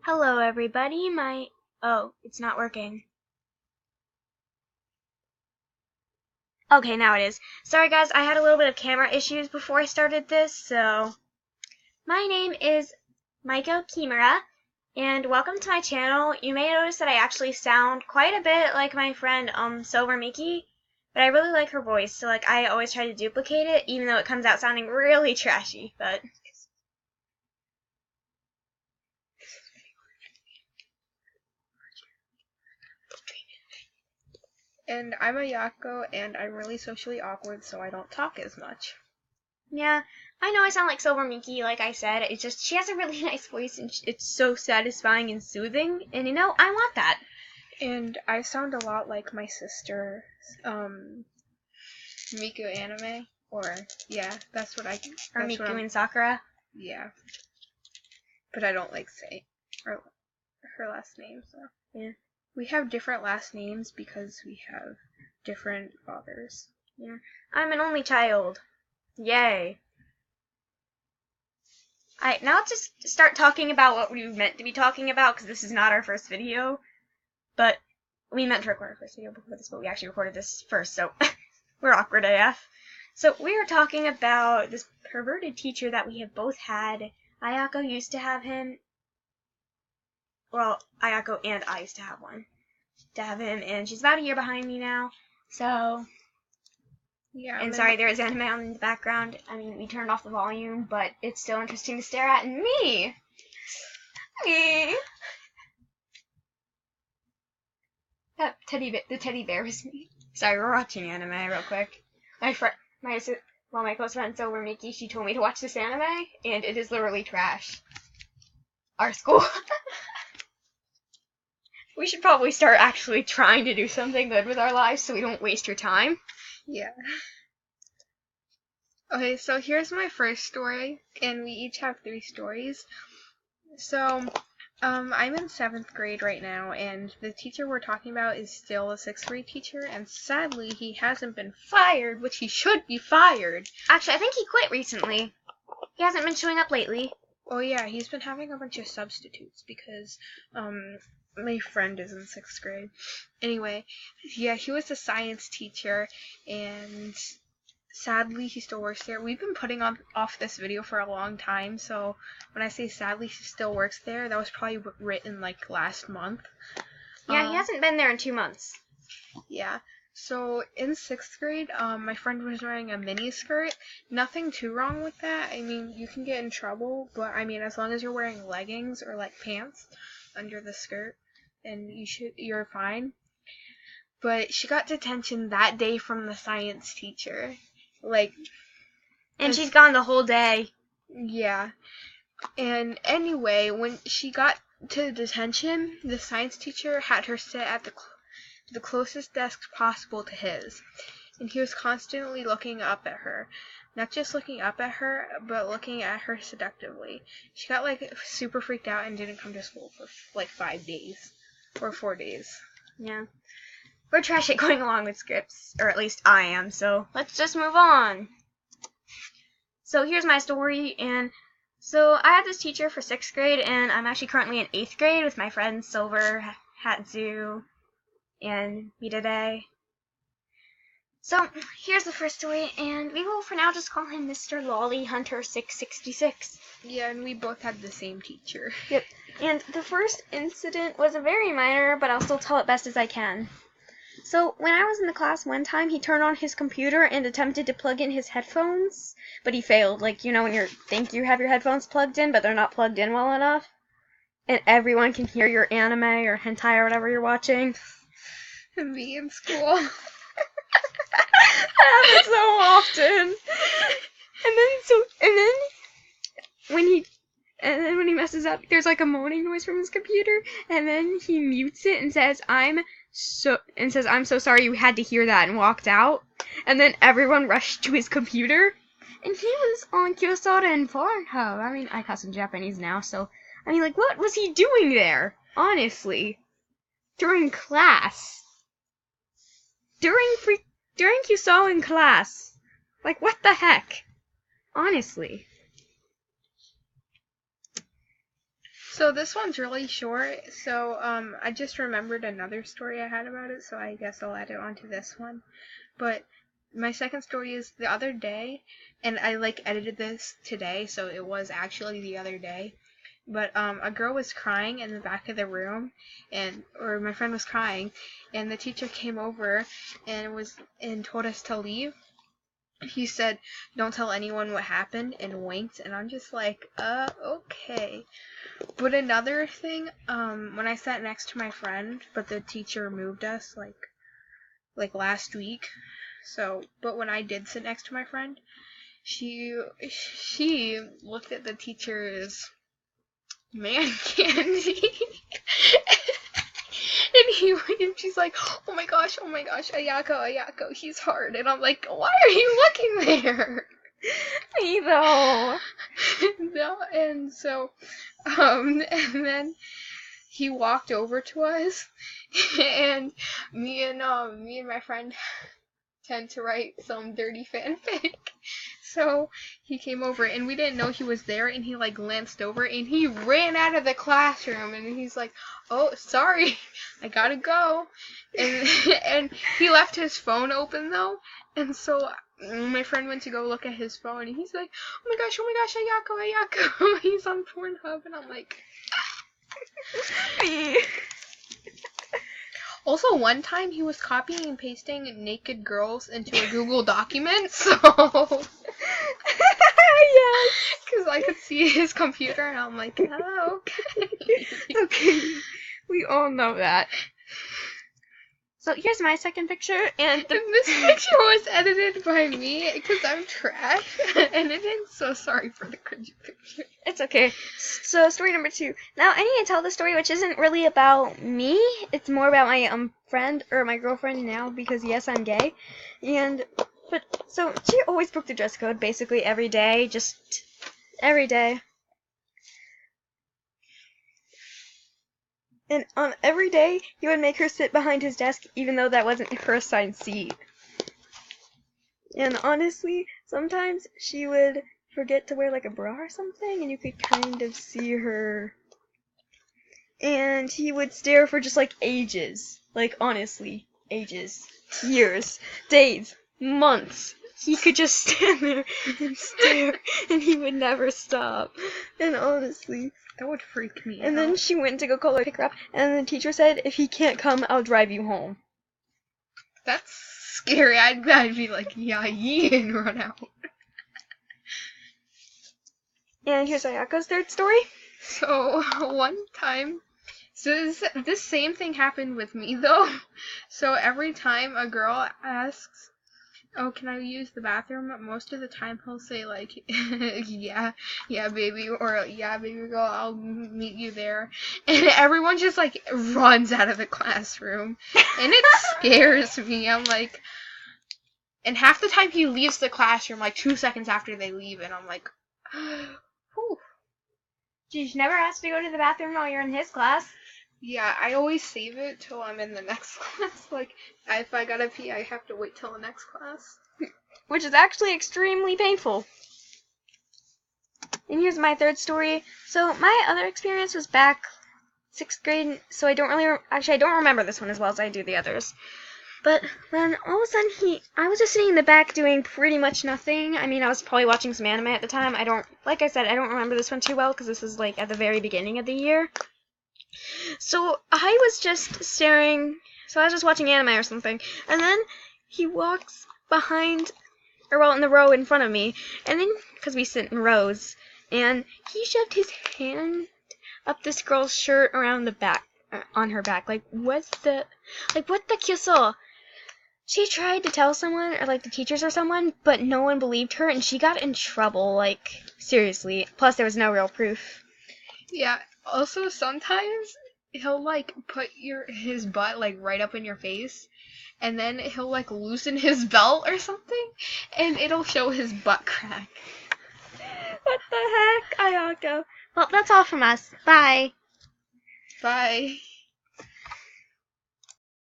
Hello everybody, oh, it's not working. Okay, now it is. Sorry guys, I had a little bit of camera issues before I started this, so my name is Maiko Kimura, and welcome to my channel. You may notice that I actually sound quite a bit like my friend Silver Miki, but I really like her voice, so I always try to duplicate it, even though it comes out sounding really trashy, but And I'm Ayako, and I'm really socially awkward, so I don't talk as much. yeah, I know I sound like Silver Miki, like I said. It's just she has a really nice voice, and it's so satisfying and soothing. And I want that. And I sound a lot like my sister, Miku Anime, or yeah, that's what I. Or Miku and Sakura. Yeah, but I don't like say her last name. So yeah, we have different last names because we have different fathers. Yeah, I'm an only child. Yay. Now let's just start talking about what we meant to be talking about, because this is not our first video. But we meant to record our first video before this, but we actually recorded this first, so we're awkward AF. So we are talking about this perverted teacher that we have both had. Ayako used to have him. Well, Ayako and I used to have him, and she's about a year behind me now. So yeah. And sorry, there is anime on in the background. I mean, we turned off the volume, but it's still interesting to stare at. And me! The teddy bear is me. Sorry, we're watching anime real quick. My close friend Silver Miki, she told me to watch this anime, and it is literally trash. Our school. We should probably start actually trying to do something good with our lives so we don't waste your time. Yeah. Okay, so here's my first story, and we each have 3 stories. So, I'm in 7th grade right now, and the teacher we're talking about is still a 6th grade teacher, and sadly, he hasn't been fired, which he should be fired. Actually, I think he quit recently. He hasn't been showing up lately. Oh yeah, he's been having a bunch of substitutes because, my friend is in 6th grade. Anyway, yeah, he was a science teacher, and sadly he still works there. We've been putting off this video for a long time, so when I say sadly he still works there, that was probably written like last month. Yeah, he hasn't been there in 2 months. Yeah. So in 6th grade, my friend was wearing a mini skirt. Nothing too wrong with that. I mean, you can get in trouble, but I mean, as long as you're wearing leggings or like pants under the skirt, then you're fine. But she got detention that day from the science teacher. And she's gone the whole day. Yeah. And anyway, when she got to detention, the science teacher had her sit at the closest desk possible to his. And he was constantly looking up at her. Not just looking up at her, but looking at her seductively. She got super freaked out and didn't come to school for 5 days. Or 4 days. Yeah. We're trash at going along with scripts, or at least I am, so let's just move on. So here's my story, and so I had this teacher for 6th grade, and I'm actually currently in 8th grade with my friends Silver, Hatsu, and Midade. So here's the first story, and we will for now just call him Mr. Lolly Hunter 666. Yeah, and we both had the same teacher. Yep. And the first incident was a very minor, but I'll still tell it best as I can. So, when I was in the class one time, he turned on his computer and attempted to plug in his headphones, but he failed. When you think you have your headphones plugged in, but they're not plugged in well enough, and everyone can hear your anime or hentai or whatever you're watching. Me in school. That happens so often. And then when he messes up, there's a moaning noise from his computer, and then he mutes it and says, I'm so sorry you had to hear that, and walked out. And then everyone rushed to his computer, and he was on Kyosora and Pornhub. I mean, I cuss in Japanese now, so what was he doing there? Honestly. During class. During Kyosora in class. What the heck? Honestly. So this one's really short. So I just remembered another story I had about it, so I guess I'll add it onto this one. But my second story is the other day, and I like edited this today, so it was actually the other day. But a girl was crying in the back of the room, or my friend was crying, and the teacher came over and told us to leave. He said, "Don't tell anyone what happened," and winked, and I'm just like, okay. But another thing, when I sat next to my friend, but the teacher moved us like last week. So, but when I did sit next to my friend, she looked at the teacher's man candy. And she's like, oh my gosh, Ayako, he's hard. And I'm like, why are you looking there? Me though. No, and so, and then he walked over to us, and me and my friend tend to write some dirty fanfic. So he came over, and we didn't know he was there, and he like glanced over, and he ran out of the classroom, and he's like, "Oh, sorry, I gotta go," and he left his phone open though, and so my friend went to go look at his phone, and he's like, "Oh my gosh, Ayako, he's on Pornhub," and I'm like. Also, one time he was copying and pasting naked girls into a Google document, so... Yes! Because I could see his computer, and I'm like, oh, okay. Okay, we all know that. So here's my second picture, and this picture was edited by me, because I'm trash at editing, so sorry for the cringy picture. It's okay. So story number 2. Now I need to tell the story, which isn't really about me. It's more about my friend, or my girlfriend now, because yes, I'm gay. So she always broke the dress code basically every day, just every day. And on every day, he would make her sit behind his desk, even though that wasn't her assigned seat. And honestly, sometimes she would forget to wear like a bra or something, and you could kind of see her. And he would stare for just like ages. Like honestly, ages. Years. Days. Months. He could just stand there and stare, and he would never stop. And honestly... That would freak me out. And then she went to go call her, pick her up, and the teacher said, if he can't come, I'll drive you home. That's scary. I'd be like, yeah, and run out. And here's Ayako's third story. So, one time, this same thing happened with me, though. So, every time a girl asks, oh, can I use the bathroom? Most of the time he'll say like, yeah, baby, or yeah, baby girl, I'll meet you there. And everyone just like runs out of the classroom. And it scares me. I'm like, and half the time he leaves the classroom like 2 seconds after they leave, and I'm like, whew. Geez, you never asked to go to the bathroom while you're in his class. Yeah, I always save it till I'm in the next class. Like, if I gotta pee, I have to wait till the next class. Which is actually extremely painful. And here's my third story. So, my other experience was back 6th grade, so I don't remember this one as well as I do the others. But then, all of a sudden, I was just sitting in the back doing pretty much nothing. I mean, I was probably watching some anime at the time. Like I said, I don't remember this one too well, because this is, like, at the very beginning of the year. So I was just staring, so I was just watching anime or something, and then he walks behind, in the row in front of me, and then, because we sit in rows, and he shoved his hand up this girl's shirt around the back, on her back, what the kyoso? She tried to tell someone, or like the teachers or someone, but no one believed her, and she got in trouble, like, seriously, plus there was no real proof. Yeah. Also, sometimes he'll like put his butt like right up in your face, and then he'll like loosen his belt or something, and it'll show his butt crack. What the heck, Ayako? Well, that's all from us. Bye. Bye.